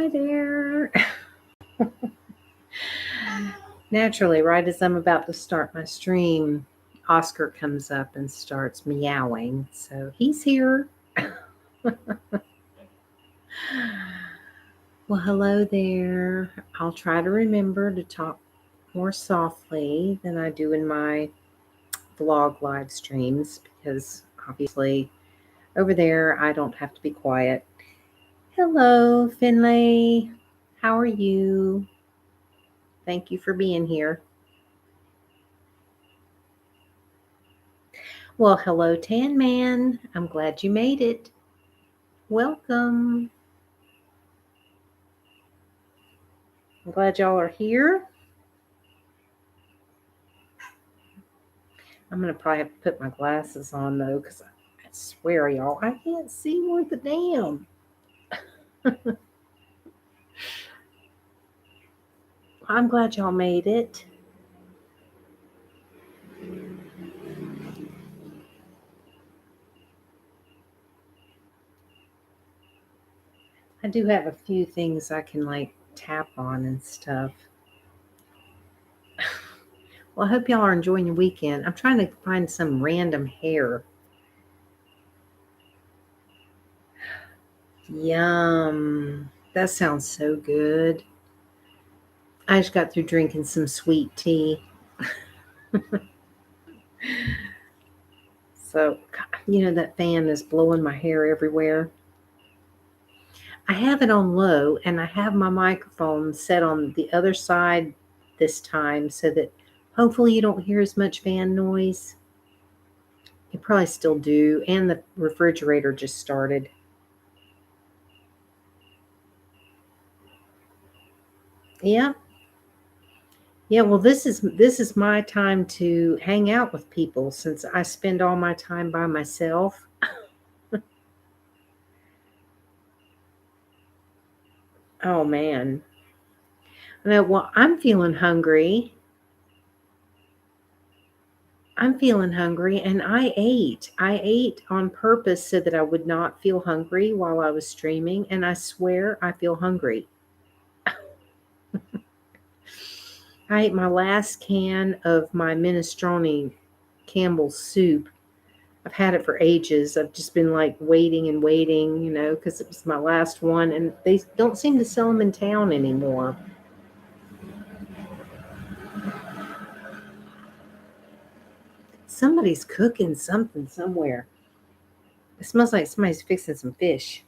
Hi there. Naturally, right as I'm about to start my stream, Oscar comes up and starts meowing. So he's here. Well, hello there. I'll try to remember to talk more softly than I do in my vlog live streams because obviously over there I don't have to be quiet. Hello, Finlay. How are you? Thank you for being here. Well, hello, Tan Man. I'm glad you made it. Welcome. I'm glad y'all are here. I'm going to probably have to put my glasses on, though, because I swear, y'all, I can't see worth a damn. I'm glad y'all made it. I do have a few things I can, tap on and stuff. Well, I hope y'all are enjoying your weekend. I'm trying to find some random hair. Yum. That sounds so good. I just got through drinking some sweet tea. So, that fan is blowing my hair everywhere. I have it on low and I have my microphone set on the other side this time so that hopefully you don't hear as much fan noise. You probably still do. And the refrigerator just started. Yeah. Yeah, well this is my time to hang out with people since I spend all my time by myself. Oh man. No, well, I'm feeling hungry. I'm feeling hungry and I ate. I ate on purpose so that I would not feel hungry while I was streaming. And I swear I feel hungry. I ate my last can of my minestrone Campbell's soup. I've had it for ages. I've just been waiting and waiting, because it was my last one. And they don't seem to sell them in town anymore. Somebody's cooking something somewhere. It smells like somebody's fixing some fish.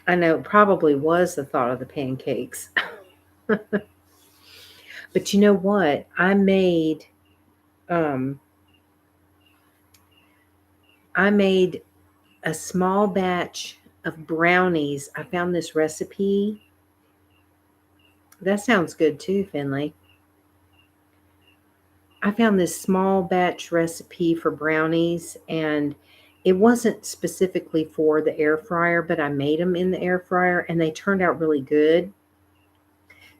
I know it probably was the thought of the pancakes. But you know what? Um I made a small batch of brownies. I found this recipe. That sounds good too, Finley. I found this small batch recipe for brownies and it wasn't specifically for the air fryer, but I made them in the air fryer and they turned out really good.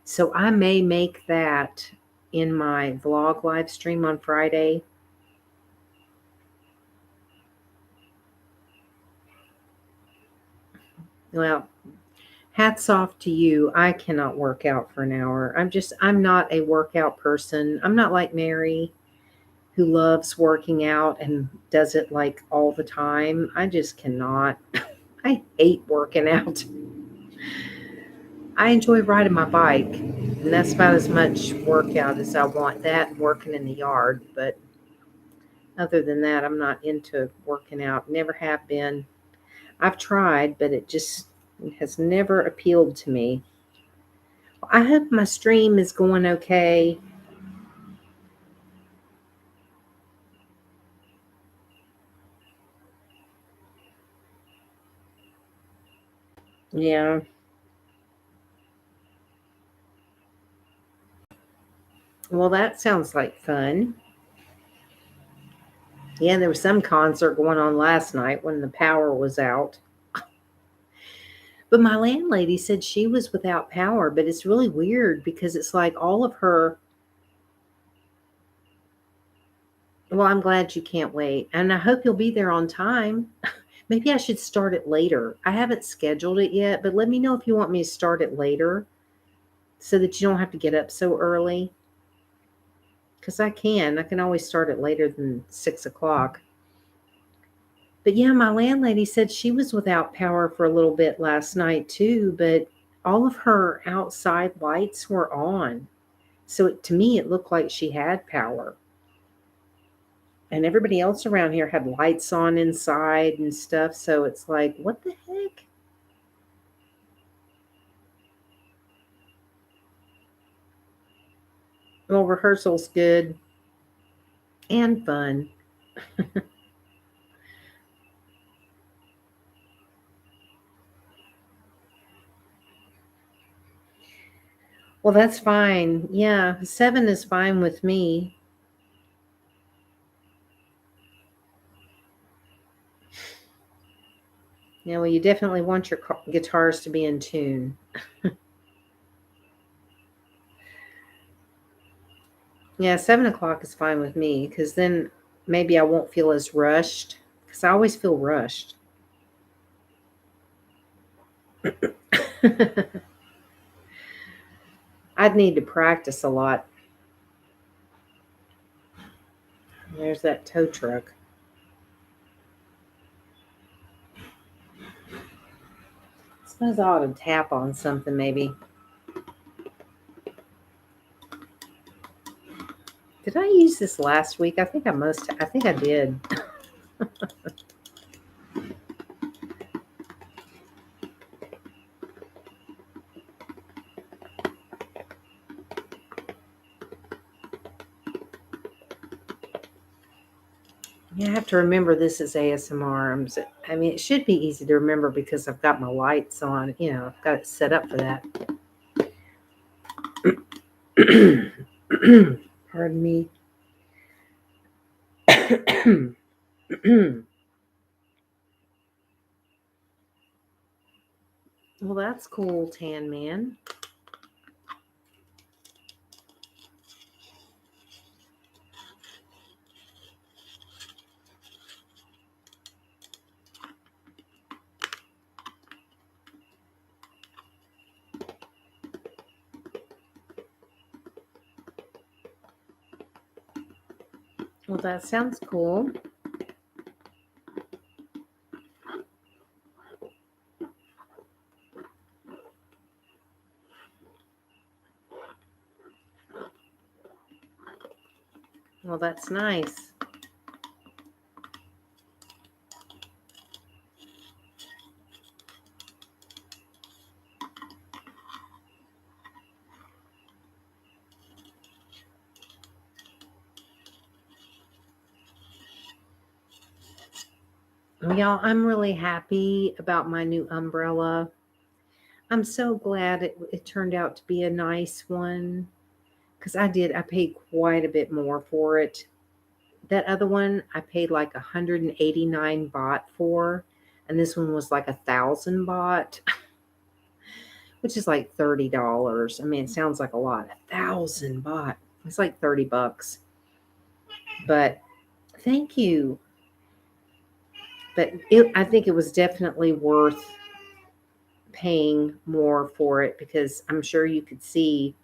So I may make that in my vlog live stream on Friday. Well, hats off to you. I cannot work out for an hour. I'm not a workout person. I'm not like Mary who loves working out and does it like all the time. I just cannot. I hate working out. I enjoy riding my bike, and that's about as much workout as I want. That and working in the yard, but other than that, I'm not into working out. Never have been. I've tried, but it just has never appealed to me. I hope my stream is going okay. Yeah. Well, that sounds like fun. Yeah, there was some concert going on last night when the power was out. But my landlady said she was without power, but it's really weird because it's like all of her. Well, I'm glad you can't wait. And I hope you'll be there on time. Maybe I should start it later. I haven't scheduled it yet, but let me know if you want me to start it later so that you don't have to get up so early. Because I can. I can always start it later than 6 o'clock. But yeah, my landlady said she was without power for a little bit last night too, but all of her outside lights were on. So to me, it looked like she had power. And everybody else around here had lights on inside and stuff. So it's like, what the heck? Well, rehearsal's good and fun. Well, that's fine. Yeah, 7 is fine with me. Yeah, well, you definitely want your guitars to be in tune. Yeah, 7 o'clock is fine with me because then maybe I won't feel as rushed because I always feel rushed. I'd need to practice a lot. There's that tow truck. I suppose I ought to tap on something maybe. Did I use this last week? I think I did. Yeah, I have to remember this is ASMR. I mean, it should be easy to remember because I've got my lights on. I've got it set up for that. Pardon me. Well, that's cool, Tan Man. Well, that sounds cool. Well, that's nice. Well, y'all, I'm really happy about my new umbrella. I'm so glad it turned out to be a nice one because I paid quite a bit more for it. That other one I paid like 189 baht for, and this one was like 1,000 baht, which is like $30. I mean, it sounds like a lot. 1,000 baht. It's like 30 bucks. But thank you. But I think it was definitely worth paying more for it because I'm sure you could see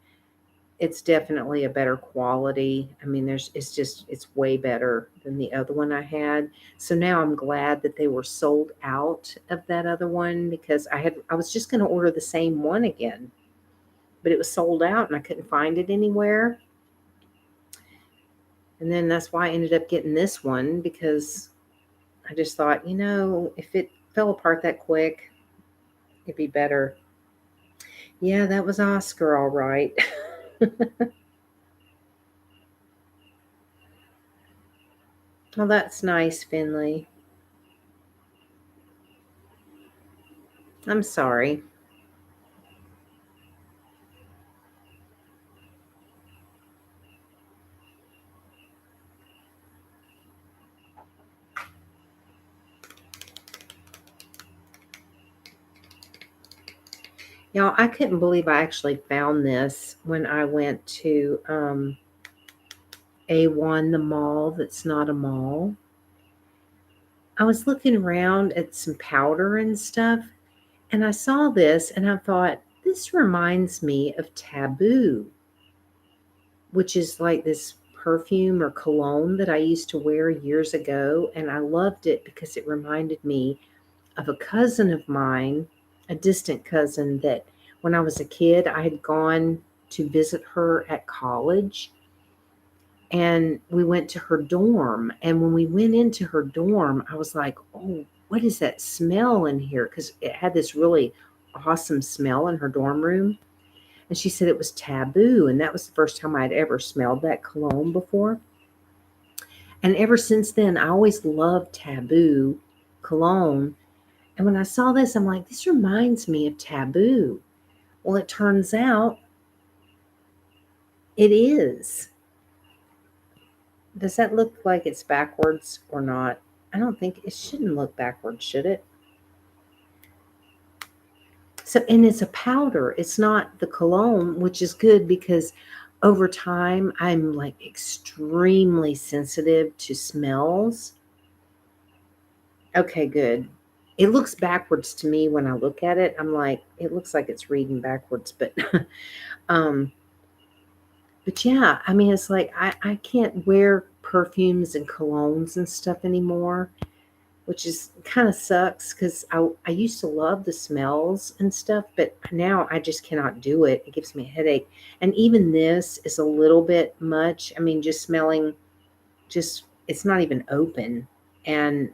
it's definitely a better quality. I mean, it's way better than the other one I had. So now I'm glad that they were sold out of that other one because I was just going to order the same one again, but it was sold out and I couldn't find it anywhere. And then that's why I ended up getting this one because I just thought, if it fell apart that quick, it'd be better. Yeah, that was Oscar, all right. Well, that's nice, Finley. I'm sorry. I couldn't believe I actually found this when I went to A1, the mall that's not a mall. I was looking around at some powder and stuff, and I saw this and I thought, this reminds me of Taboo, which is like this perfume or cologne that I used to wear years ago. And I loved it because it reminded me of a cousin of mine, a distant cousin that when I was a kid, I had gone to visit her at college, and we went to her dorm. And when we went into her dorm, I was like, oh, what is that smell in here? Because it had this really awesome smell in her dorm room. And she said it was Taboo. And that was the first time I'd ever smelled that cologne before. And ever since then, I always loved Taboo cologne. And when I saw this, I'm like, this reminds me of Taboo. Well, it turns out it is. Does that look like it's backwards or not? I don't think it shouldn't look backwards, should it? So, and it's a powder. It's not the cologne, which is good because over time I'm like extremely sensitive to smells. Okay, good. It looks backwards to me when I look at it. I'm like, it looks like it's reading backwards, but um but yeah, I mean it's like I can't wear perfumes and colognes and stuff anymore, which is kind of sucks because I used to love the smells and stuff, but now I just cannot do it. It gives me a headache. And even this is a little bit much. I mean, just smelling, just it's not even open. And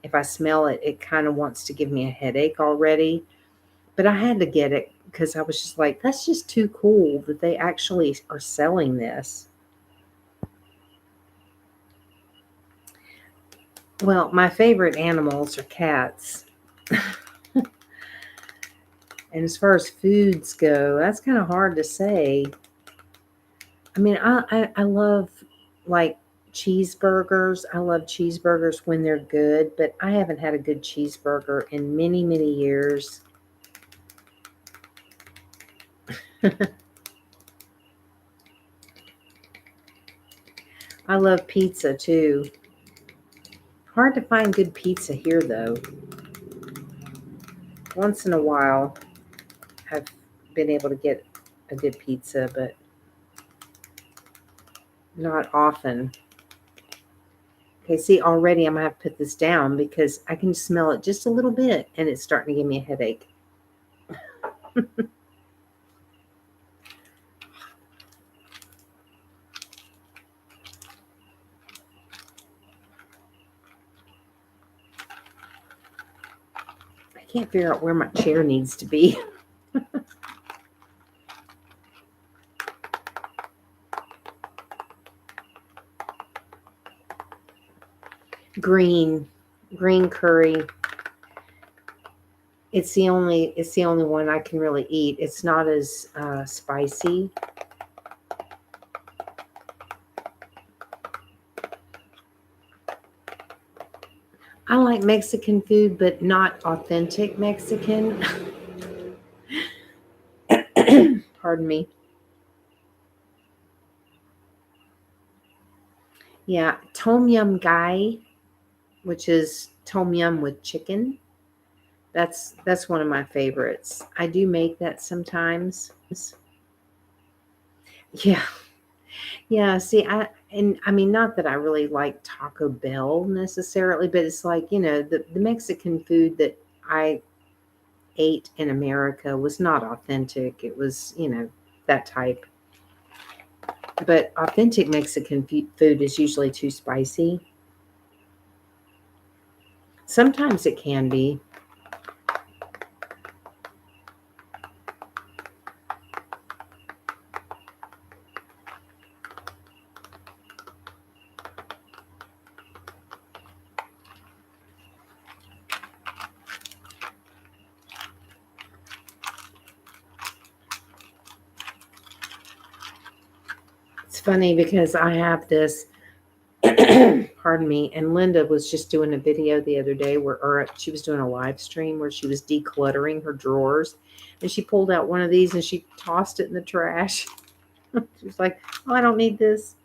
if I smell it, it kind of wants to give me a headache already. But I had to get it because I was just like, that's just too cool that they actually are selling this. Well, my favorite animals are cats. And as far as foods go, that's kind of hard to say. I mean, I love like cheeseburgers. I love cheeseburgers when they're good, but I haven't had a good cheeseburger in many, many years. I love pizza too. Hard to find good pizza here though. Once in a while, I've been able to get a good pizza, but not often. Okay, see, already I'm gonna have to put this down because I can smell it just a little bit and it's starting to give me a headache. I can't figure out where my chair needs to be. Green, green curry. It's the only one I can really eat. It's not as spicy. I like Mexican food, but not authentic Mexican. Pardon me. Yeah, tom yum gai, which is tom yum with chicken. That's one of my favorites. I do make that sometimes. Yeah. Yeah, see, I mean, not that I really like Taco Bell necessarily, but it's like, the Mexican food that I ate in America was not authentic. It was, that type. But authentic Mexican food is usually too spicy. Sometimes it can be. It's funny because I have this, pardon me, and Linda was just doing a video the other day or she was doing a live stream where she was decluttering her drawers, and she pulled out one of these and she tossed it in the trash. She was like, "Oh, I don't need this."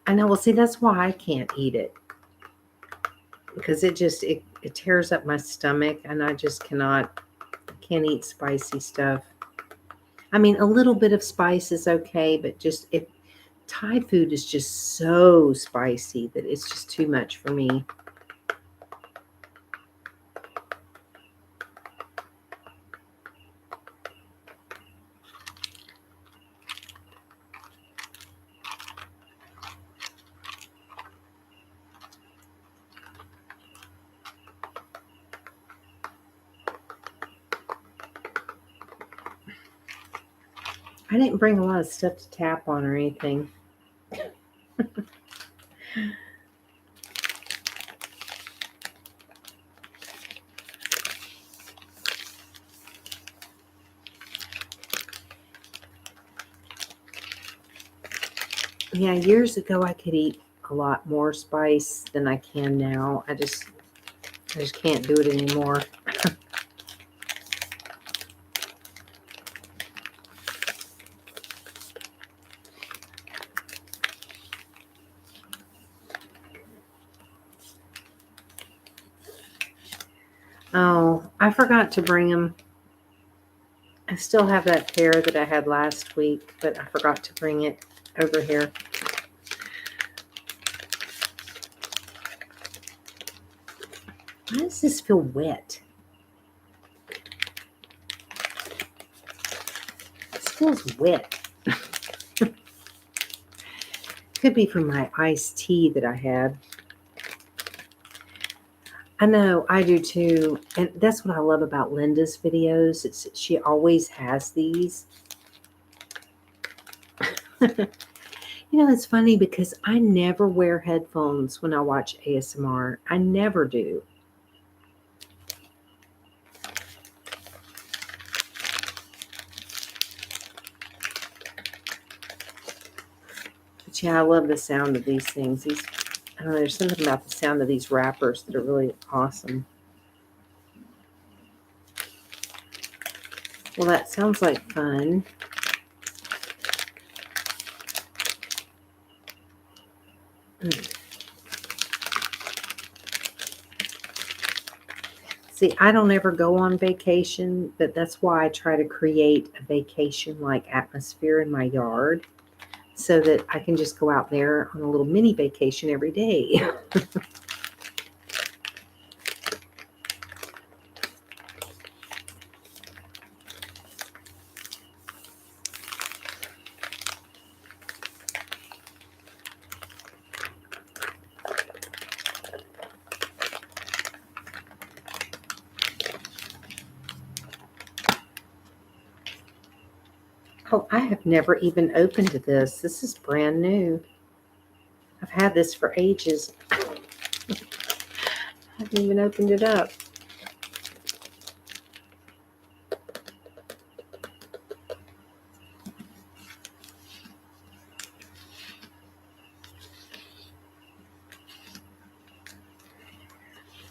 I know. Well, see, that's why I can't eat it. Because it tears up my stomach, and I just can't eat spicy stuff. I mean, a little bit of spice is okay, but just if Thai food is just so spicy that it's just too much for me. I didn't bring a lot of stuff to tap on or anything. Yeah, years ago I could eat a lot more spice than I can now. I just can't do it anymore. Oh, I forgot to bring them. I still have that pair that I had last week, but I forgot to bring it over here. Why does this feel wet? This feels wet. Could be from my iced tea that I had. I know, I do too. And that's what I love about Linda's videos. She always has these. It's funny because I never wear headphones when I watch ASMR. I never do. But yeah, I love the sound of these things. I don't know, there's something about the sound of these wrappers that are really awesome. Well, that sounds like fun. See, I don't ever go on vacation, but that's why I try to create a vacation-like atmosphere in my yard so that I can just go out there on a little mini vacation every day. Oh, I have never even opened this. This is brand new. I've had this for ages. I haven't even opened it up.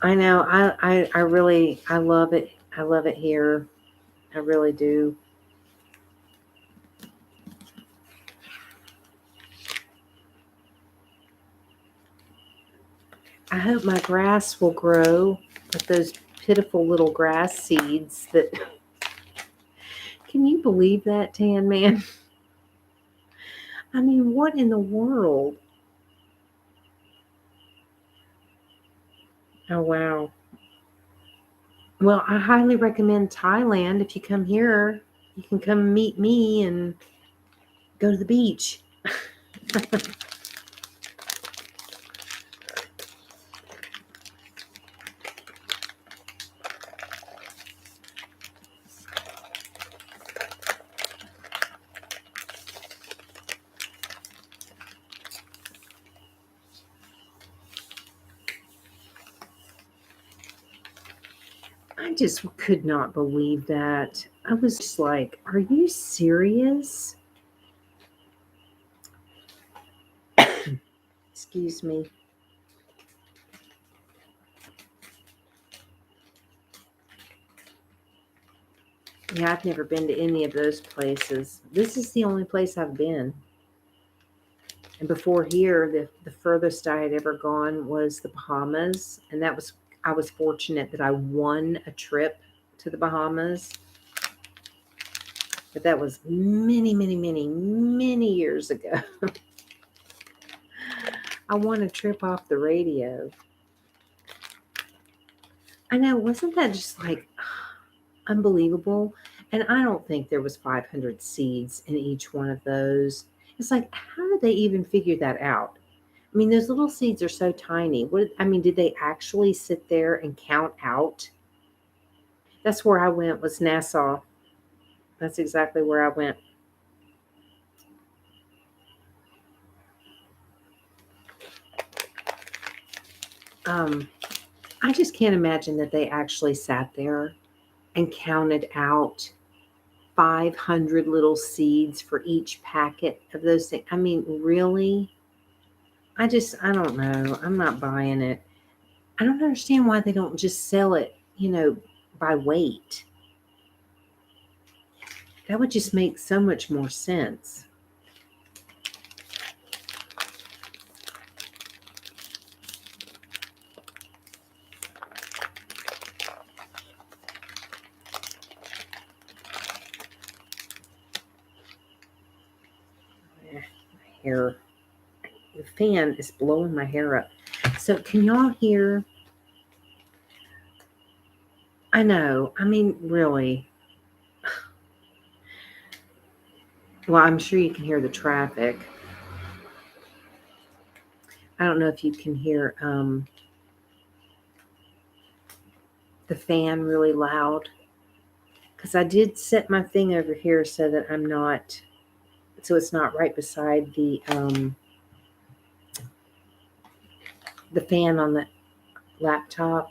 I know. I really I love it. I love it here. I really do. I hope my grass will grow with those pitiful little grass seeds that can you believe that, Tan Man? I mean, what in the world? Oh wow. Well, I highly recommend Thailand. If you come here, you can come meet me and go to the beach. I just could not believe that. I was just like, are you serious? Excuse me. Yeah, I've never been to any of those places. This is the only place I've been. And before here, the furthest I had ever gone was the Bahamas. And I was fortunate that I won a trip to the Bahamas. But that was many, many, many, many years ago. I won a trip off the radio. I know, wasn't that just like unbelievable? And I don't think there was 500 seeds in each one of those. It's like, how did they even figure that out? I mean, those little seeds are so tiny. Did they actually sit there and count out? That's where I went, was Nassau. That's exactly where I went. Um, I just can't imagine that they actually sat there and counted out 500 little seeds for each packet of those things. I mean, really? I don't know. I'm not buying it. I don't understand why they don't just sell it, by weight. That would just make so much more sense. My hair, the fan is blowing my hair up. So, can y'all hear? I know. I mean, really. Well, I'm sure you can hear the traffic. I don't know if you can hear the fan really loud. Because I did set my thing over here so that so it's not right beside the fan on the laptop.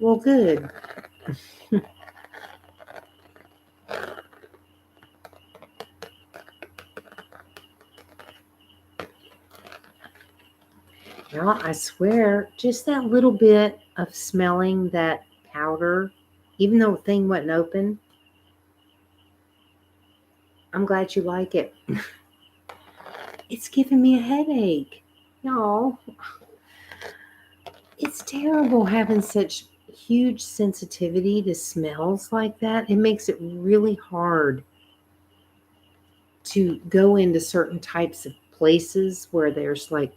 Well, good. Well, I swear, just that little bit of smelling that powder, even though the thing wasn't open, I'm glad you like it. It's giving me a headache. Y'all, it's terrible having such huge sensitivity to smells like that. It makes it really hard to go into certain types of places where there's like,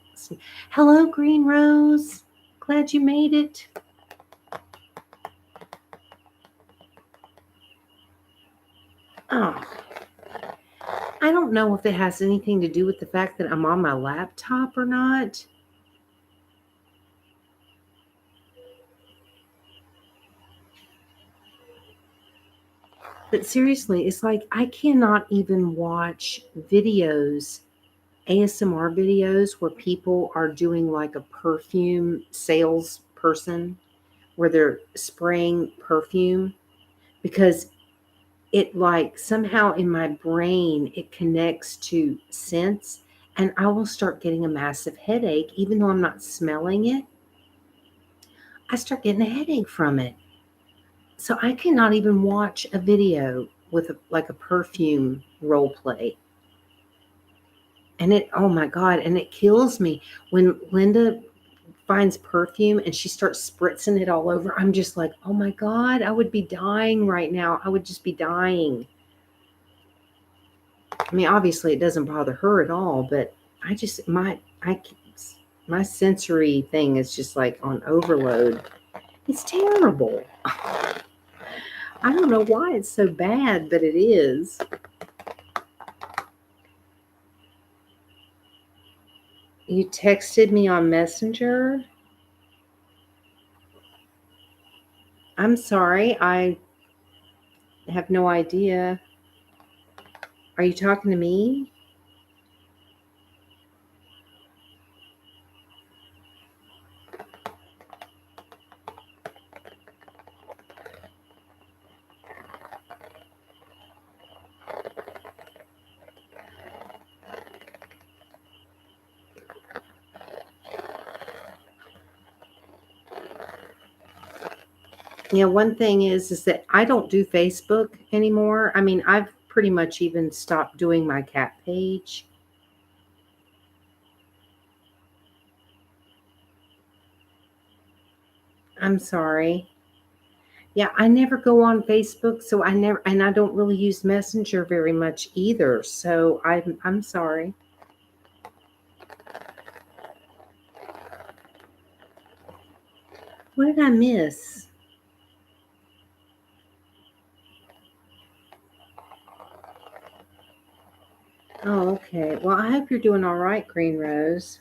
hello, Green Rose. Glad you made it. Oh, I don't know if it has anything to do with the fact that I'm on my laptop or not. But seriously, it's like I cannot even watch videos, ASMR videos, where people are doing like a perfume salesperson, where they're spraying perfume, because it like somehow in my brain it connects to scents, and I will start getting a massive headache even though I'm not smelling it. I start getting a headache from it. So I cannot even watch a video with like a perfume role play. And oh my God, and it kills me when Linda finds perfume and she starts spritzing it all over. I'm just like, oh my God, I would be dying right now. I would just be dying. I mean, obviously it doesn't bother her at all, but my sensory thing is just like on overload. It's terrible. I don't know why it's so bad, but it is. You texted me on Messenger? I'm sorry, I have no idea. Are you talking to me? Yeah, one thing is that I don't do Facebook anymore. I mean, I've pretty much even stopped doing my cat page. I'm sorry. Yeah, I never go on Facebook, so I never, and I don't really use Messenger very much either. So I'm sorry. What did I miss? Oh, okay. Well, I hope you're doing all right, Green Rose.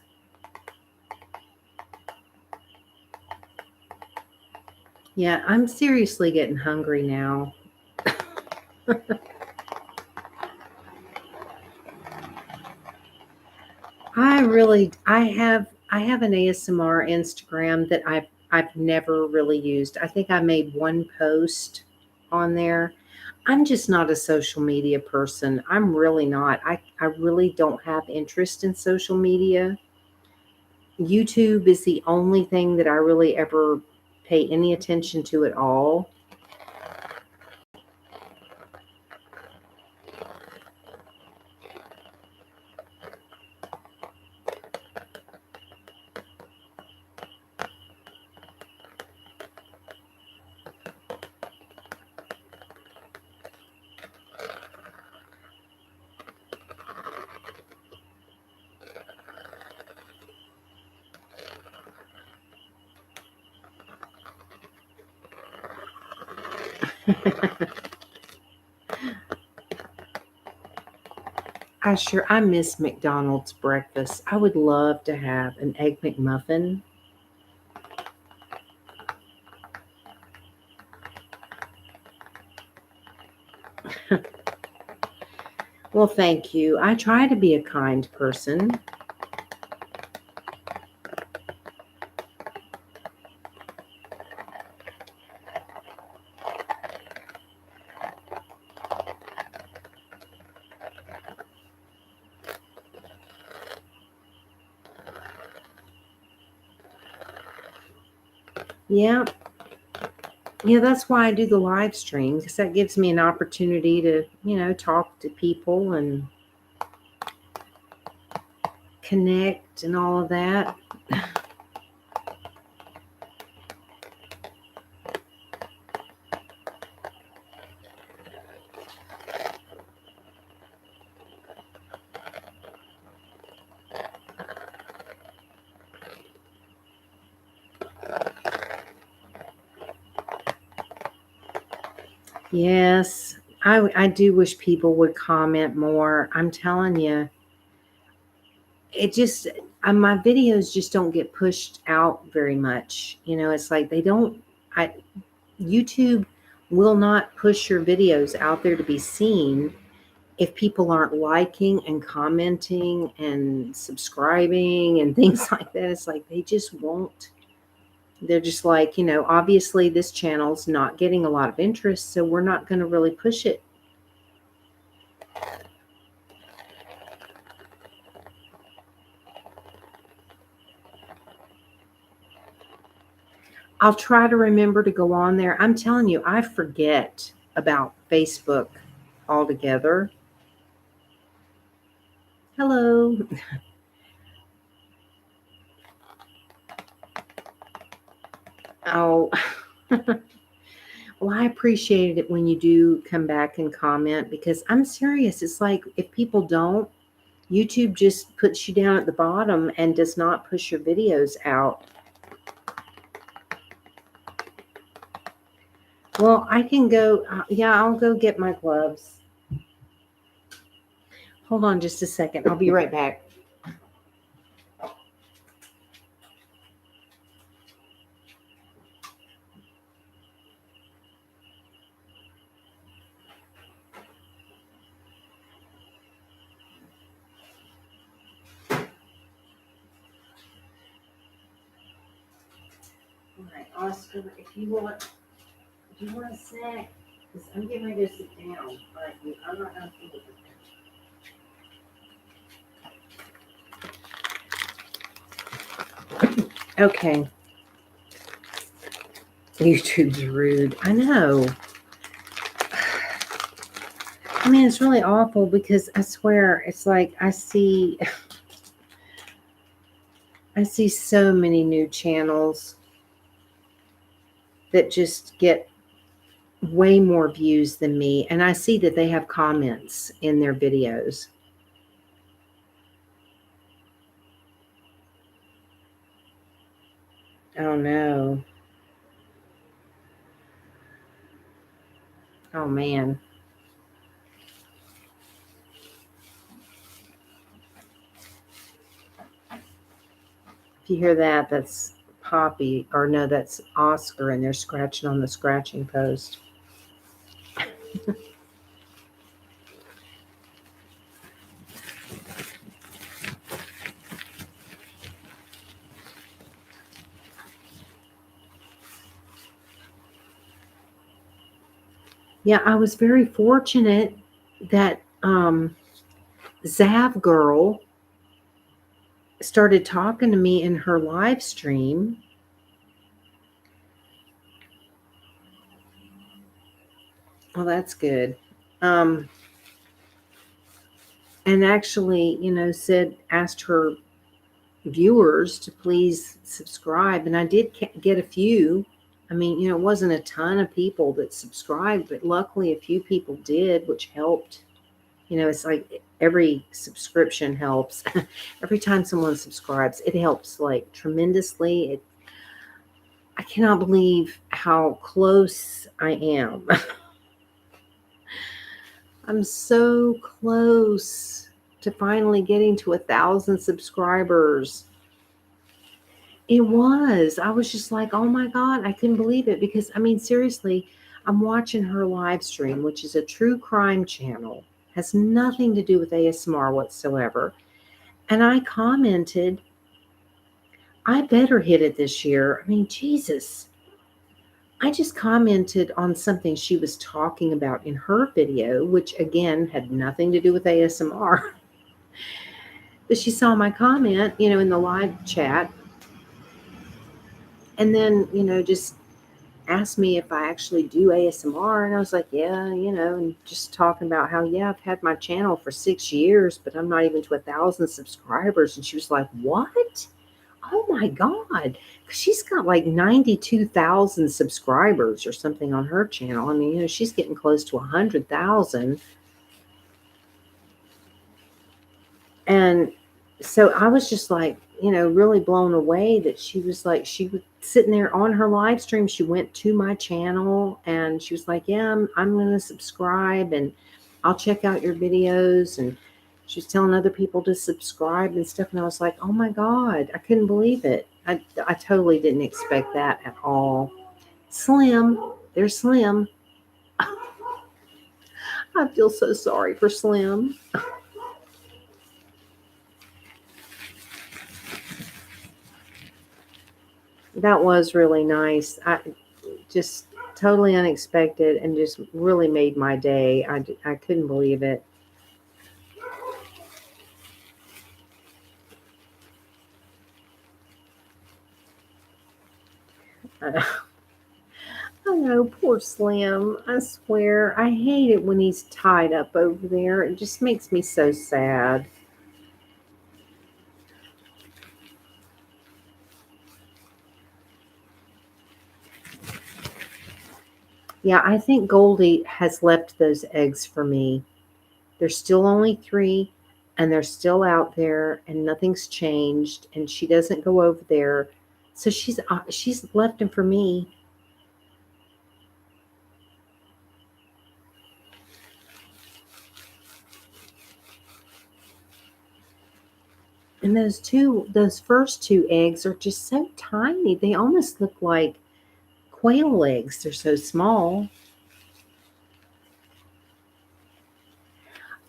Yeah, I'm seriously getting hungry now. I have an ASMR Instagram that I've never really used. I think I made one post on there. I'm just not a social media person. I'm really not. I really don't have interest in social media. YouTube is the only thing that I really ever pay any attention to at all. I miss McDonald's breakfast. I would love to have an egg McMuffin. Well, thank you. I try to be a kind person. Yeah. Yeah, that's why I do the live stream because that gives me an opportunity to, talk to people and connect and all of that. Yes, I do wish people would comment more. I'm telling you, it just, my videos just don't get pushed out very much. It's like they don't, I, YouTube will not push your videos out there to be seen if people aren't liking and commenting and subscribing and things like that. It's like they just won't. They're just like, obviously this channel's not getting a lot of interest, so we're not going to really push it. I'll try to remember to go on there. I'm telling you, I forget about Facebook altogether. Hello. Oh, well, I appreciate it when you do come back and comment because I'm serious. It's like if people don't, YouTube just puts you down at the bottom and does not push your videos out. Well, I can go. Yeah, I'll go get my gloves. Hold on just a second. I'll be right back. All right, Oscar, if you want a snack, because I'm getting ready to sit down, but I'm not going to eat. Okay. YouTube's rude. I know. I mean, it's really awful because I swear it's like I see so many new channels that just get way more views than me, and I see that they have comments in their videos. Oh no. Oh man. If you hear that, that's Poppy, or no, that's Oscar, and they're scratching on the scratching post. Yeah, I was very fortunate that Zav Girl started talking to me in her live stream. Well, that's good. And actually, asked her viewers to please subscribe. And I did get a few. I mean, it wasn't a ton of people that subscribed, but luckily a few people did, which helped. It's like every subscription helps. Every time someone subscribes, it helps like tremendously. I cannot believe how close I am. I'm so close to finally getting to 1,000 subscribers. It was. I was just like, oh my God, I couldn't believe it because, I mean, seriously, I'm watching her live stream, which is a true crime channel, has nothing to do with ASMR whatsoever. And I commented, I better hit it this year. I mean, Jesus. I just commented on something she was talking about in her video, which again had nothing to do with ASMR. But she saw my comment, in the live chat, and then, just asked me if I actually do ASMR. And I was like, yeah, and just talking about how, yeah, I've had my channel for 6 years, but I'm not even to 1,000 subscribers. And she was like, what? Oh my God. She's got like 92,000 subscribers or something on her channel. I mean, she's getting close to 100,000. And so I was just like, really blown away that she was sitting there on her live stream. She went to my channel and she was like, yeah, I'm going to subscribe and I'll check out your videos. And she was telling other people to subscribe and stuff. And I was like, oh my God, I couldn't believe it. I totally didn't expect that at all. Slim, there's Slim. I feel so sorry for Slim. That was really nice. I just totally unexpected and just really made my day. I couldn't believe it. I know, poor Slim. I swear, I hate it when he's tied up over there. It just makes me so sad. Yeah, I think Goldie has left those eggs for me. There's still only 3, and they're still out there, and nothing's changed, and she doesn't go over there. So she's left them for me. And those first 2 eggs are just so tiny. They almost look like quail eggs. They're so small.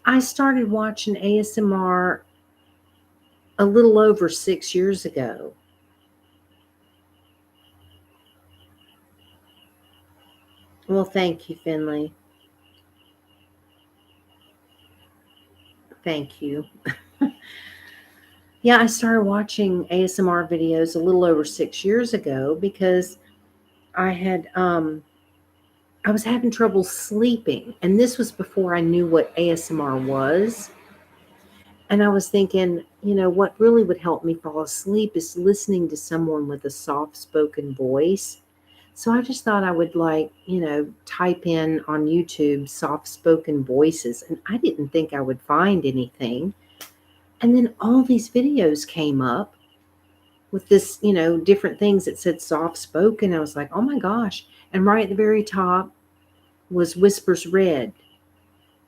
I started watching ASMR a little over 6 years ago. Well, thank you, Finley. Thank you. Yeah, I started watching ASMR videos a little over 6 years ago because I had I was having trouble sleeping, and this was before I knew what ASMR was. And I was thinking, what really would help me fall asleep is listening to someone with a soft spoken voice. So I just thought I would type in on YouTube soft spoken voices, and I didn't think I would find anything. And then all these videos came up with this, different things that said soft spoken. I was like, oh my gosh. And right at the very top was Whispers Red.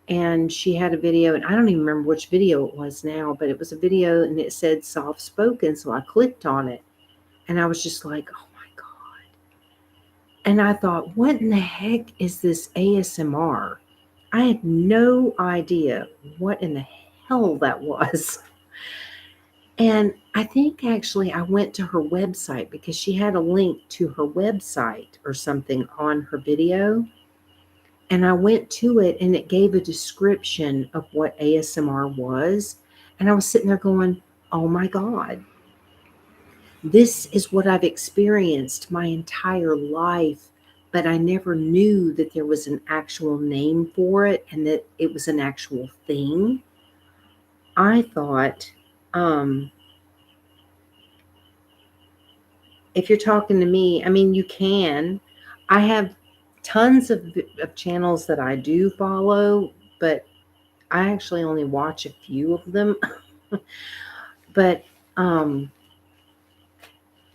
And she had a video, and I don't even remember which video it was now, but it was a video and it said soft spoken. So I clicked on it and I was just like, oh my God. And I thought, what in the heck is this ASMR? I had no idea what in the hell that was. And I think actually I went to her website because she had a link to her website or something on her video. And I went to it and it gave a description of what ASMR was. And I was sitting there going, oh my God, this is what I've experienced my entire life. But I never knew that there was an actual name for it and that it was an actual thing. I thought, um, if you're talking to me, I mean, you can. I have tons of channels that I do follow, but I actually only watch a few of them. But um,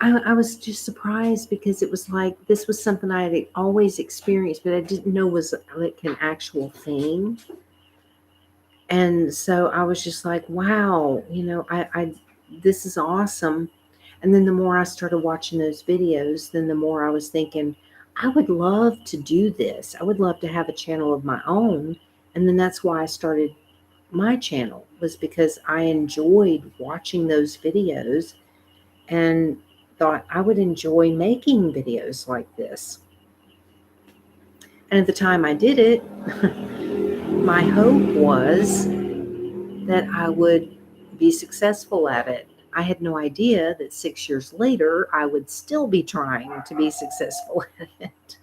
I was just surprised because it was like this was something I had always experienced, but I didn't know was like an actual thing. And so I was just like, wow, I this is awesome. And then the more I started watching those videos, then the more I was thinking, I would love to do this. I would love to have a channel of my own. And then that's why I started my channel, was because I enjoyed watching those videos and thought I would enjoy making videos like this. And at the time I did it, my hope was that I would be successful at it. I had no idea that 6 years later I would still be trying to be successful at it.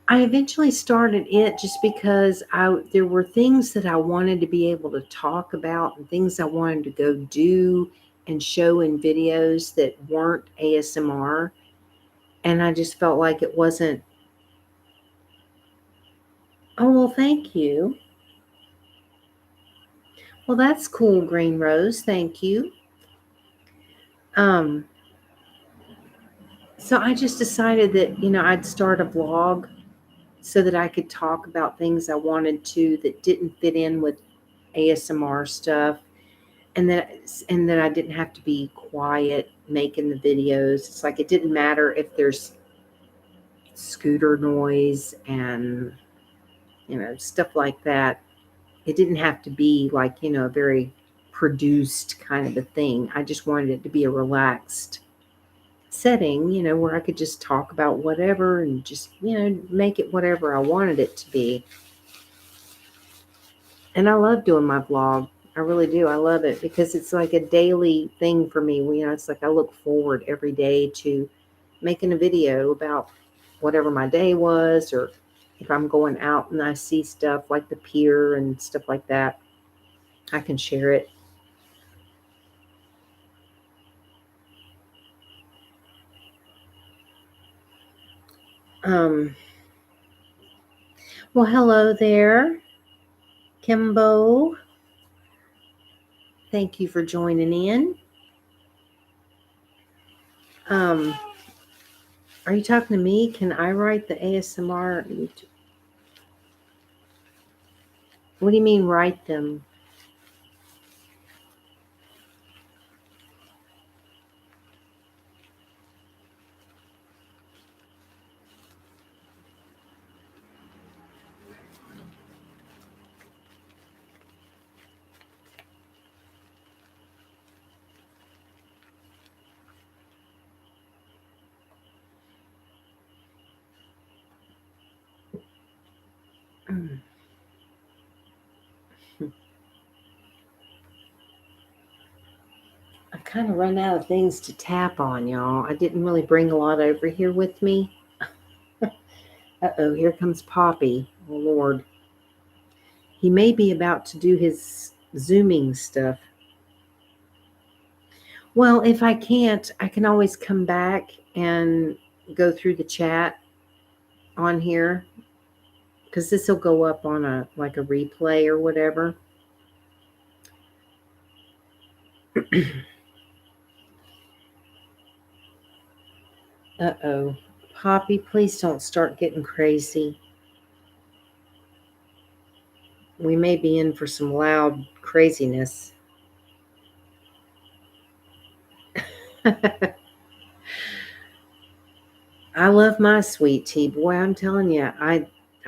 I eventually started it just because there were things that I wanted to be able to talk about and things I wanted to go do and show in videos that weren't ASMR. And I just felt like it wasn't, oh, well, thank you. Well, that's cool, Green Rose. Thank you. Um, so I just decided that, I'd start a vlog so that I could talk about things I wanted to that didn't fit in with ASMR stuff, and that I didn't have to be quiet making the videos. It's like it didn't matter if there's scooter noise and stuff like that. It didn't have to be like a very produced kind of a thing. I just wanted it to be a relaxed setting, where I could just talk about whatever and just make it whatever I wanted it to be. And I love doing my vlog. I really do. I love it because it's like a daily thing for me. It's like I look forward every day to making a video about whatever my day was, or if I'm going out and I see stuff like the pier and stuff like that, I can share it. Um, well, hello there, Kimbo. Thank you for joining in. Um, are you talking to me? Can I write the ASMR? What do you mean write them? kind of run out of things to tap on, y'all. I didn't really bring a lot over here with me. Uh-oh, here comes Poppy. Oh, Lord. He may be about to do his Zooming stuff. Well, if I can't, I can always come back and go through the chat on here because this will go up on a like a replay or whatever. Uh-oh. Poppy, please don't start getting crazy. We may be in for some loud craziness. I love my sweet tea. Boy, I'm telling you, I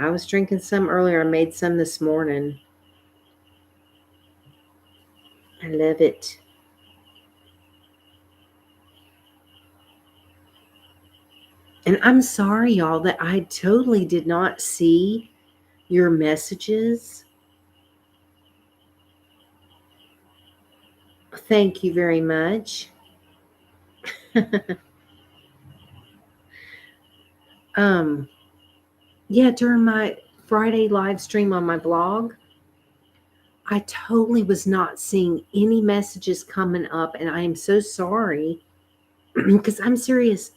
was drinking some earlier. I made some this morning. I love it. And I'm sorry, y'all, that I totally did not see your messages. Thank you very much. um, yeah, during my Friday live stream on my blog, I totally was not seeing any messages coming up, and I am so sorry because I'm serious.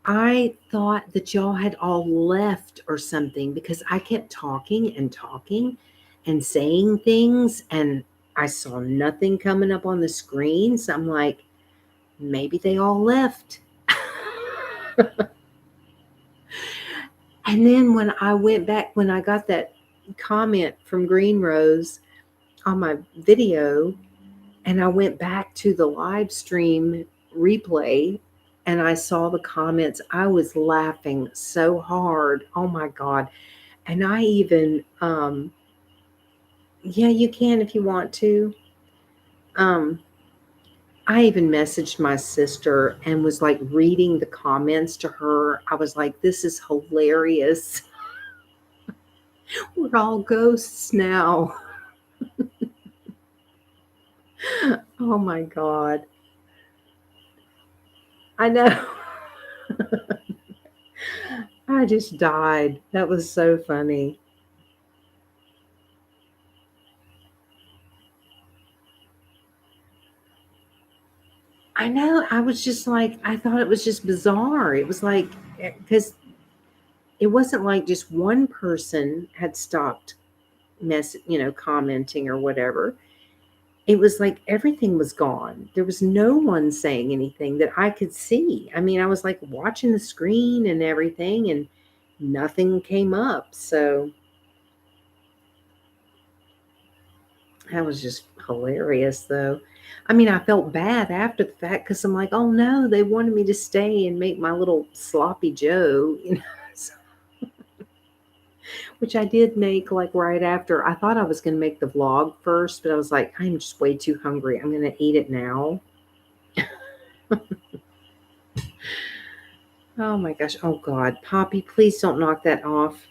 I thought that y'all had all left or something because I kept talking and talking and saying things, and I saw nothing coming up on the screen. So I'm like, maybe they all left. And then when I went back, when I got that comment from Green Rose on my video, and I went back to the live stream replay and I saw the comments, I was laughing so hard. Oh my God. And I even, yeah, you can if you want to. Um, I even messaged my sister and was like reading the comments to her. I was like, this is hilarious. We're all ghosts now. Oh my God. I know. I just died. That was so funny. I know. I was just like, I thought it was just bizarre. It was like, because it wasn't like just one person had stopped commenting or whatever. It was like everything was gone. There was no one saying anything that I could see. I mean, I was like watching the screen and everything, and nothing came up. So that was just hilarious, though. I mean, I felt bad after the fact because I'm like, oh no, they wanted me to stay and make my little sloppy Joe, so- which I did make like right after. I thought I was going to make the vlog first, but I was like, I'm just way too hungry. I'm going to eat it now. Oh my gosh. Oh God. Poppy, please don't knock that off.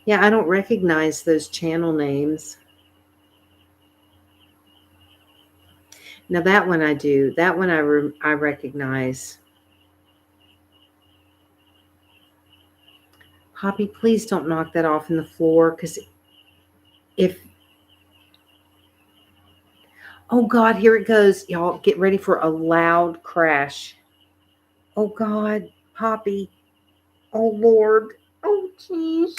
Yeah, I don't recognize those channel names. Now that one I do. That one I recognize. Poppy, please don't knock that off in the floor because if oh God, here it goes. Y'all get ready for a loud crash. Oh God, Poppy. Oh Lord. Oh jeez.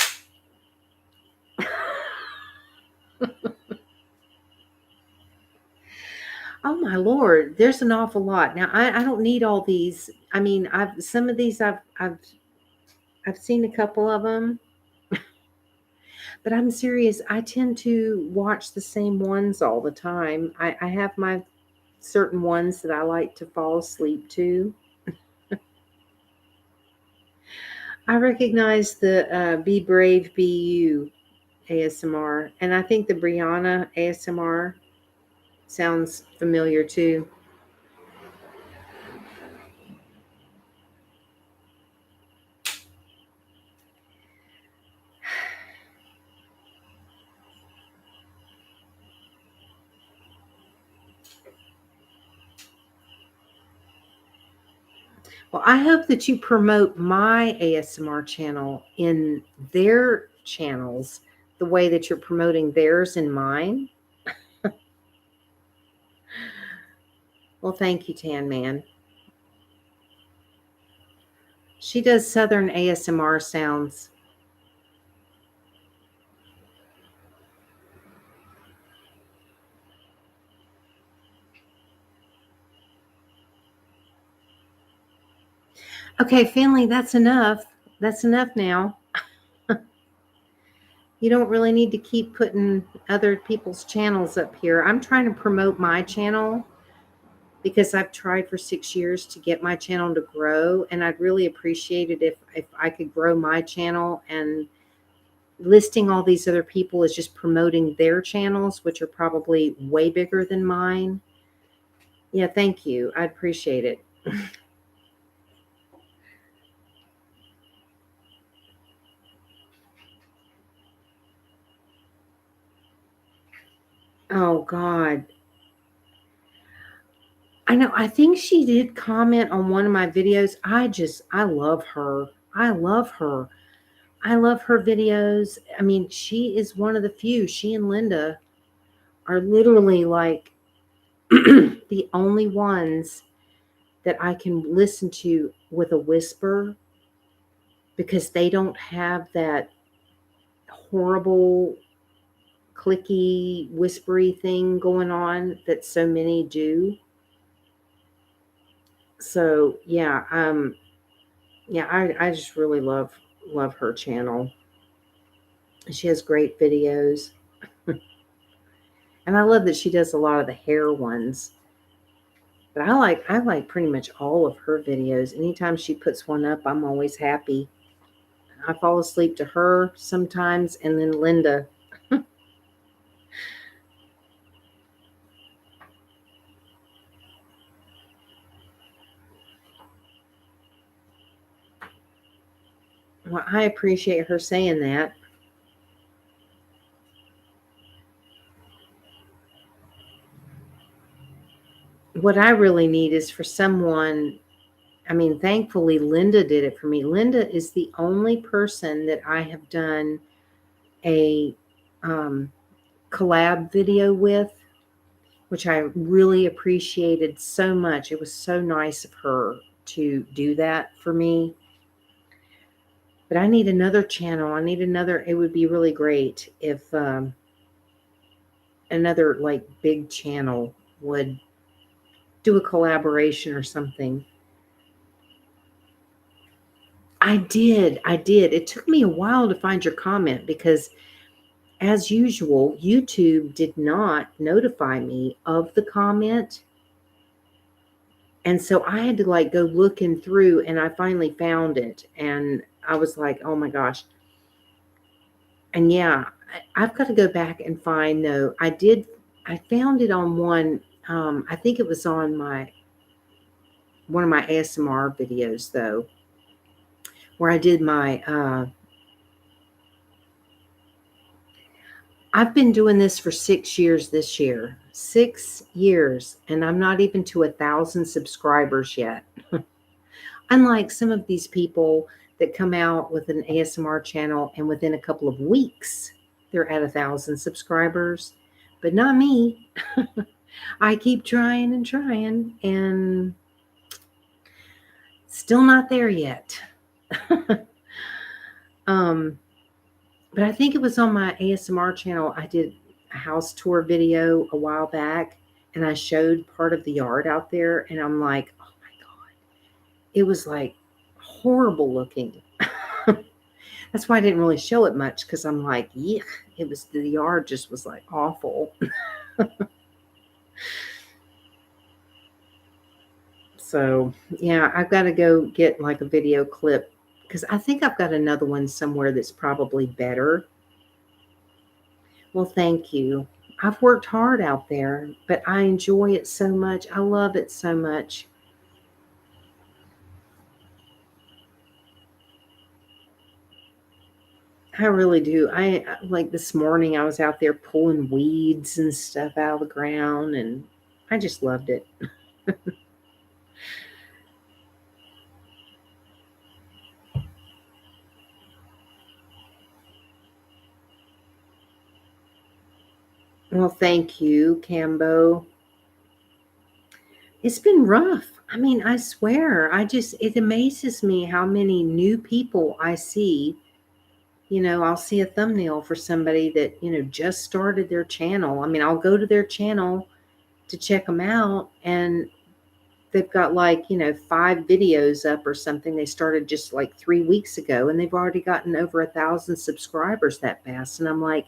Oh my Lord. There's an awful lot. Now I don't need all these. I mean, some of these I've seen a couple of them. But I'm serious. I tend to watch the same ones all the time. I have my certain ones that I like to fall asleep to. I recognize the Be Brave, Be You ASMR. And I think the Brianna ASMR sounds familiar too. Well, I hope that you promote my ASMR channel in their channels the way that you're promoting theirs and mine. Well, thank you, Tan Man. She does Southern ASMR sounds. Okay, Finley, that's enough. That's enough now. You don't really need to keep putting other people's channels up here. I'm trying to promote my channel because I've tried for 6 years to get my channel to grow, and I'd really appreciate it if I could grow my channel, and listing all these other people is just promoting their channels, which are probably way bigger than mine. Yeah, thank you. I'd appreciate it. Oh God. I know. I think she did comment on one of my videos. I love her. I love her. I love her videos. I mean, she is one of the few. She and Linda are literally like the only ones that I can listen to with a whisper, because they don't have that horrible clicky whispery thing going on that so many do. So yeah, I just really love her channel. She has great videos. And I love that she does a lot of the hair ones. But I like pretty much all of her videos. Anytime she puts one up, I'm always happy. I fall asleep to her sometimes, and then Linda. Well, I appreciate her saying that. What I really need is for someone. I mean, thankfully, Linda did it for me. Linda is the only person that I have done a um, collab video with, which I really appreciated so much. It was so nice of her to do that for me. But I need another channel. I need another. It would be really great if another like big channel would do a collaboration or something. I did. I did. It took me a while to find your comment because, as usual, YouTube did not notify me of the comment. And so I had to like go looking through, and I finally found it. And I was like, oh my gosh. And yeah, I've got to go back and find, no, I found it on one, I think it was on one of my ASMR videos though, where I did I've been doing this for 6 years this year. 6 years, and I'm not even to 1,000 subscribers yet. Unlike some of these people that come out with an ASMR channel and within a couple of weeks they're at 1,000 subscribers, but not me. I keep trying and trying, and still not there yet. um, but I think it was on my ASMR channel. I did a house tour video a while back, and I showed part of the yard out there, and I'm like, oh my God, it was like horrible looking. That's why I didn't really show it much, because I'm like, yeah, it was, the yard just was like awful. So yeah, I've got to go get like a video clip, because I think I've got another one somewhere that's probably better. Well, thank you. I've worked hard out there, but I enjoy it so much. I love it so much. I really do. Like this morning, I was out there pulling weeds and stuff out of the ground, and I just loved it. Well, thank you, Cambo. It's been rough. I mean, I swear, it amazes me how many new people I see. I'll see a thumbnail for somebody that, just started their channel. I mean, I'll go to their channel to check them out, and they've got like, 5 videos up or something. They started just like 3 weeks ago, and they've already gotten over 1,000 subscribers that fast. And I'm like,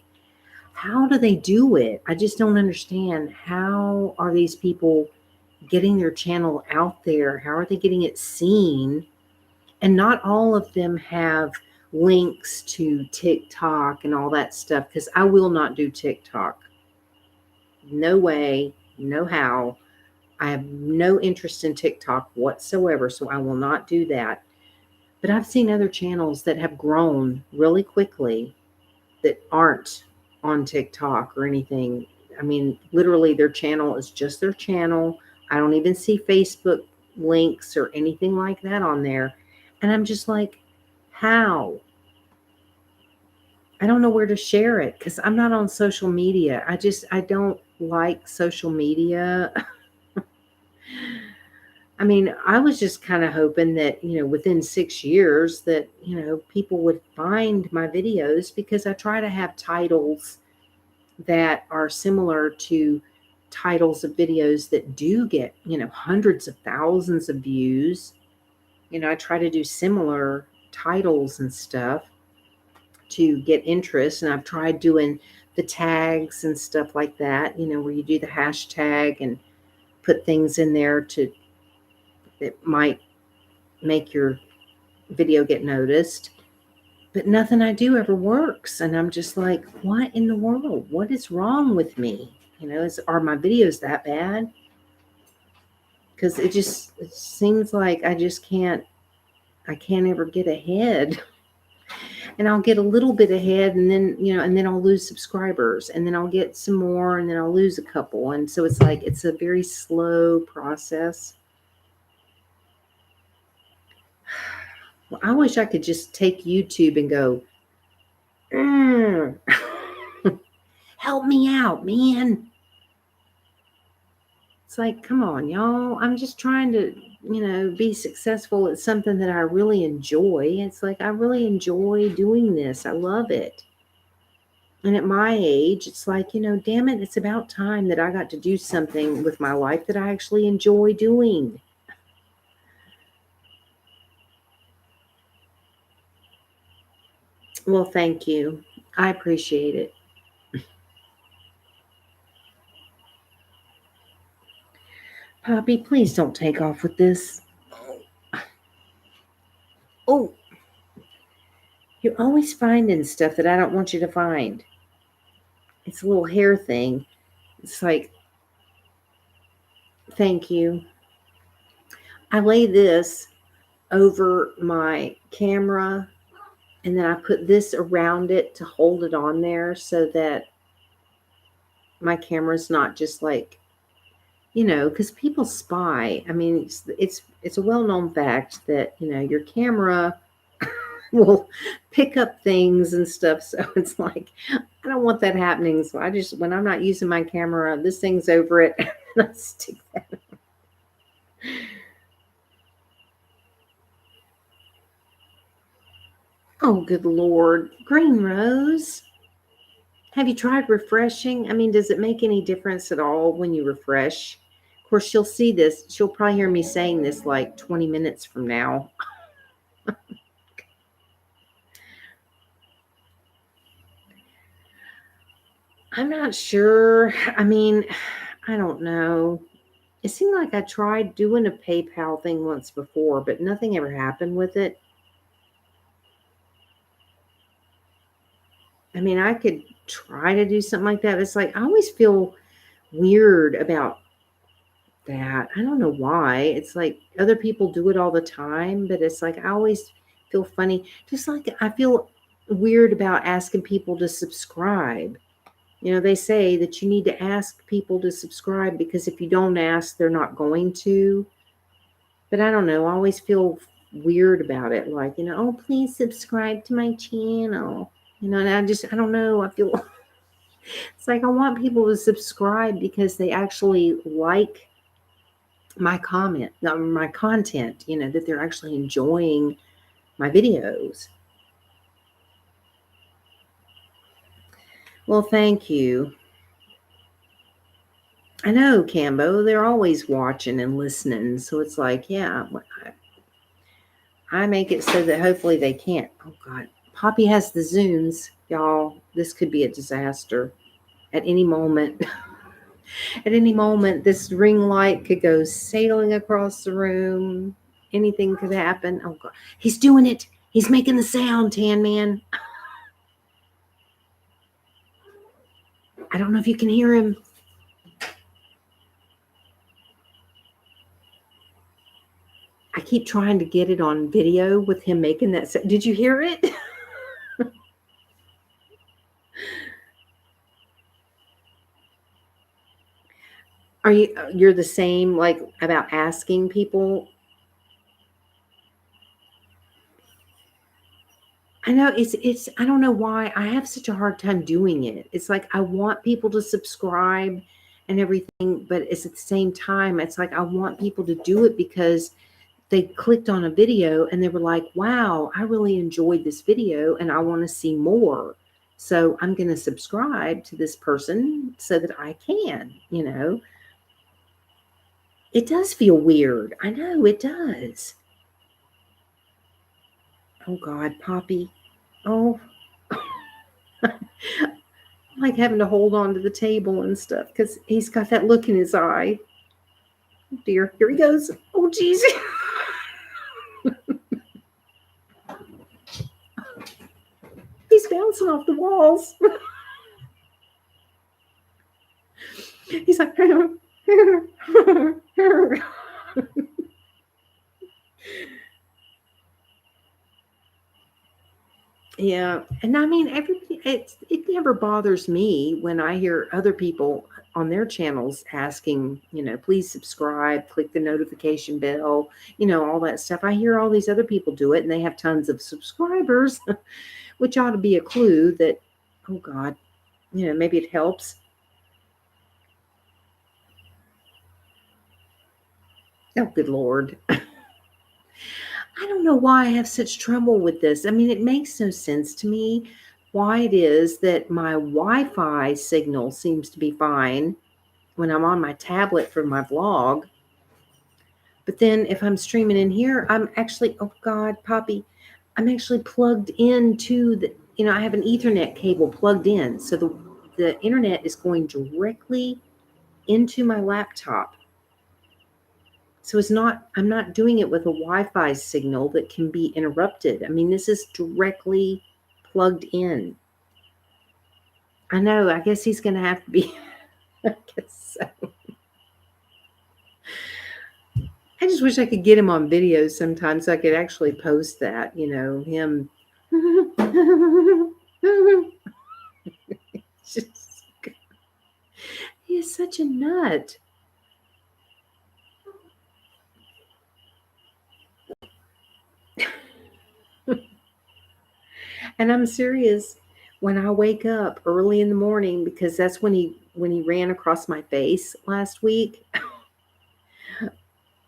how do they do it? I just don't understand. How are these people getting their channel out there? How are they getting it seen? And not all of them have links to TikTok and all that stuff, because I will not do TikTok. No way, no how. I have no interest in TikTok whatsoever, so I will not do that. But I've seen other channels that have grown really quickly that aren't on TikTok or anything. I mean, literally, their channel is just their channel. I don't even see Facebook links or anything like that on there. And I'm just like, how? I don't know where to share it because I'm not on social media. I don't like social media. I mean, I was just kind of hoping that, within 6 years that, people would find my videos, because I try to have titles that are similar to titles of videos that do get, hundreds of thousands of views. I try to do similar titles and stuff to get interest. And I've tried doing the tags and stuff like that, where you do the hashtag and put things in there that might make your video get noticed. But nothing I do ever works. And I'm just like, what in the world? What is wrong with me? Are my videos that bad? Because it seems like I can't ever get ahead. And I'll get a little bit ahead, and then, and then I'll lose subscribers, and then I'll get some more, and then I'll lose a couple. And so it's like, it's a very slow process. Well, I wish I could just take YouTube and go, help me out, man. It's like, come on, y'all. I'm just trying to, be successful at something that I really enjoy. It's like, I really enjoy doing this. I love it. And at my age, it's like, damn it, it's about time that I got to do something with my life that I actually enjoy doing. Well, thank you. I appreciate it. Poppy, please don't take off with this. Oh, you're always finding stuff that I don't want you to find. It's a little hair thing. It's like, thank you. I lay this over my camera, and then I put this around it to hold it on there so that my camera's not just like, because people spy. I mean, it's a well-known fact that, your camera will pick up things and stuff. So it's like, I don't want that happening. So when I'm not using my camera, this thing's over it, and I stick that. Oh, good Lord. Green Rose, have you tried refreshing? I mean, does it make any difference at all when you refresh? Of course, she'll see this. She'll probably hear me saying this like 20 minutes from now. I'm not sure. I mean, I don't know. It seemed like I tried doing a PayPal thing once before, but nothing ever happened with it. I mean, I could try to do something like that. It's like, I always feel weird about that. I don't know why. It's like other people do it all the time, but it's like I always feel funny. Just like I feel weird about asking people to subscribe. They say that you need to ask people to subscribe, because if you don't ask, they're not going to. But I don't know. I always feel weird about it. Like, oh, please subscribe to my channel. And I don't know. I feel It's like I want people to subscribe because they actually like my comment, my content, that they're actually enjoying my videos. Well, thank you. I know, Cambo, they're always watching and listening. So it's like, yeah, I make it so that hopefully they can't. Oh, God. Poppy has the Zooms, y'all. This could be a disaster at any moment. At any moment, this ring light could go sailing across the room. Anything could happen. Oh, God. He's doing it. He's making the sound, Tan Man. I don't know if you can hear him. I keep trying to get it on video with him making that sound. Did you hear it? You're the same, like, about asking people? I know it's I don't know why I have such a hard time doing it. It's like I want people to subscribe and everything, but it's at the same time, it's like I want people to do it because they clicked on a video and they were like, "Wow, I really enjoyed this video and I want to see more." So I'm going to subscribe to this person so that I can. It does feel weird. I know it does. Oh God, Poppy. Oh, like having to hold on to the table and stuff because he's got that look in his eye. Oh dear, here he goes. Oh geez. He's bouncing off the walls. He's like, yeah. And I mean, everybody, it never bothers me when I hear other people on their channels asking, please subscribe, click the notification bell, all that stuff. I hear all these other people do it and they have tons of subscribers, which ought to be a clue that, oh God, maybe it helps. Oh, good Lord. I don't know why I have such trouble with this. I mean, it makes no sense to me why it is that my Wi-Fi signal seems to be fine when I'm on my tablet for my vlog. But then if I'm streaming in here, I'm actually, oh God, Poppy, I'm actually plugged into I have an Ethernet cable plugged in. So the internet is going directly into my laptop. So I'm not doing it with a Wi-Fi signal that can be interrupted. I mean, this is directly plugged in. I know, I guess he's going to have to be, I guess so. I just wish I could get him on video sometimes so I could actually post that, him. Just, he is such a nut. And I'm serious. When I wake up early in the morning, because that's when he ran across my face last week.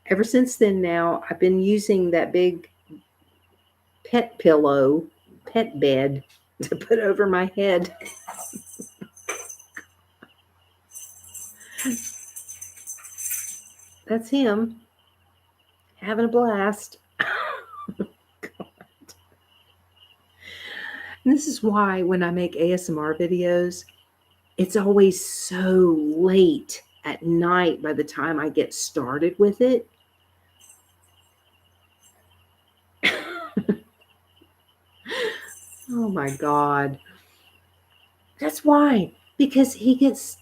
Ever since then, now I've been using that big pet bed to put over my head. That's him having a blast. And this is why when I make ASMR videos, it's always so late at night by the time I get started with it. Oh my God. That's why. Because he gets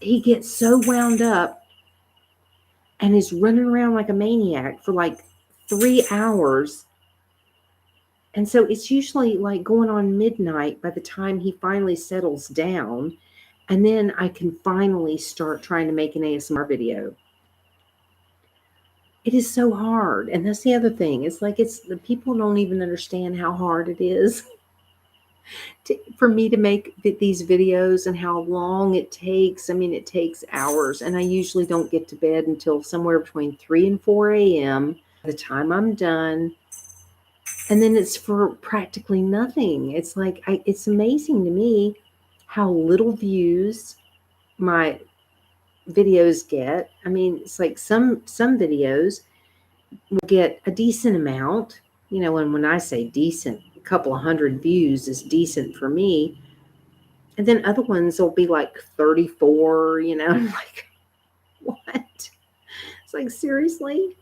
so wound up and is running around like a maniac for like 3 hours. And so it's usually like going on midnight by the time he finally settles down. And then I can finally start trying to make an ASMR video. It is so hard. And that's the other thing. It's like the people don't even understand how hard it is. for me to make these videos and how long it takes. I mean, it takes hours, and I usually don't get to bed until somewhere between 3 and 4 a.m. By the time I'm done, and then it's for practically nothing. It's like it's amazing to me how little views my videos get. I mean, it's like some videos will get a decent amount. You know, and when I say decent, a couple of hundred views is decent for me. And then other ones will be like 34, you know. I'm like, what? It's like, seriously?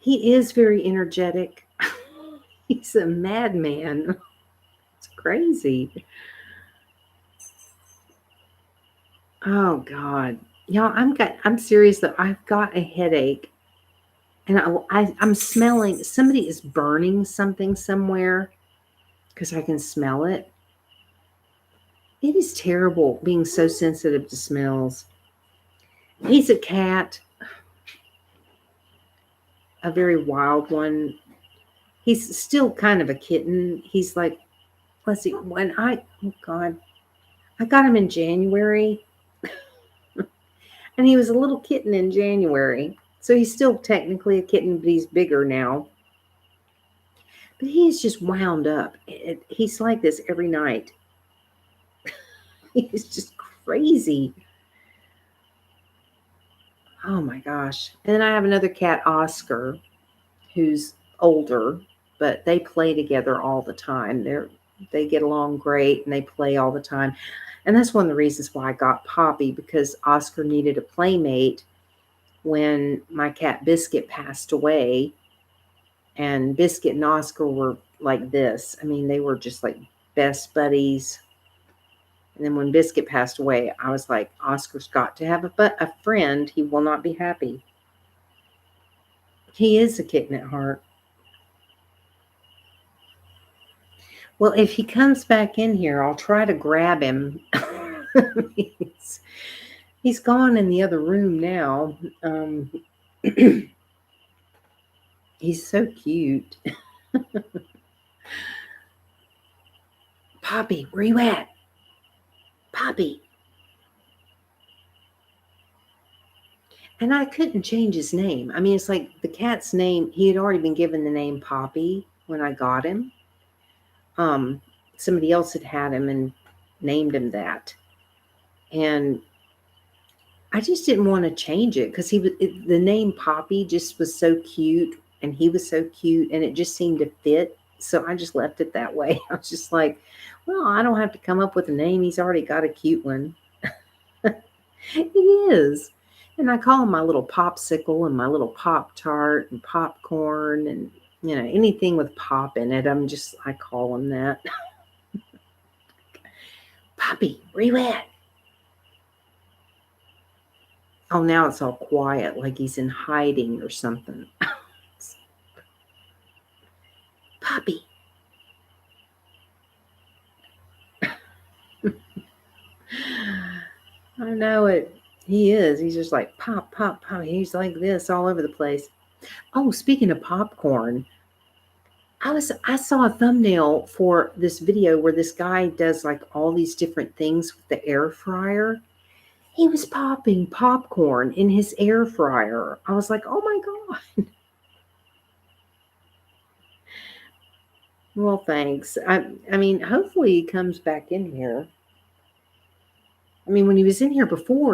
He is very energetic. He's a madman. It's crazy. Oh God. Y'all, I'm serious though. I've got a headache. And I'm smelling somebody is burning something somewhere because I can smell it. It is terrible being so sensitive to smells. He's a cat, a very wild one. He's still kind of a kitten. He's like, let's see, oh God, I got him in January, and he was a little kitten in January. So he's still technically a kitten, but he's bigger now. But he's just wound up. He's like this every night. He's just crazy. Oh my gosh. And then I have another cat, Oscar, who's older, but they play together all the time. They get along great and they play all the time. And that's one of the reasons why I got Poppy, because Oscar needed a playmate when my cat Biscuit passed away. And Biscuit and Oscar were like this. I mean, they were just like best buddies. And then when Biscuit passed away, I was like, Oscar's got to have a friend. He will not be happy. He is a kitten at heart. Well, if he comes back in here, I'll try to grab him. he's gone in the other room now. He's so cute. Poppy, where you at? Poppy. And I couldn't change his name. I mean, it's like the cat's name, he had already been given the name Poppy when I got him. Somebody else had him and named him that. And I just didn't want to change it because the name Poppy just was so cute, and he was so cute, and it just seemed to fit. So I just left it that way. I was just like, well, I don't have to come up with a name. He's already got a cute one. It is. And I call him my little popsicle and my little Pop Tart and popcorn and, you know, anything with pop in it. I call him that. Poppy, where you at? Oh, now it's all quiet, like he's in hiding or something. Poppy. I know it. He is. He's just like pop, pop, pop. He's like this all over the place. Oh, speaking of popcorn, I saw a thumbnail for this video where this guy does like all these different things with the air fryer. He was popping popcorn in his air fryer. I was like, oh my God. Well, thanks. I mean, hopefully he comes back in here. I mean, when he was in here before,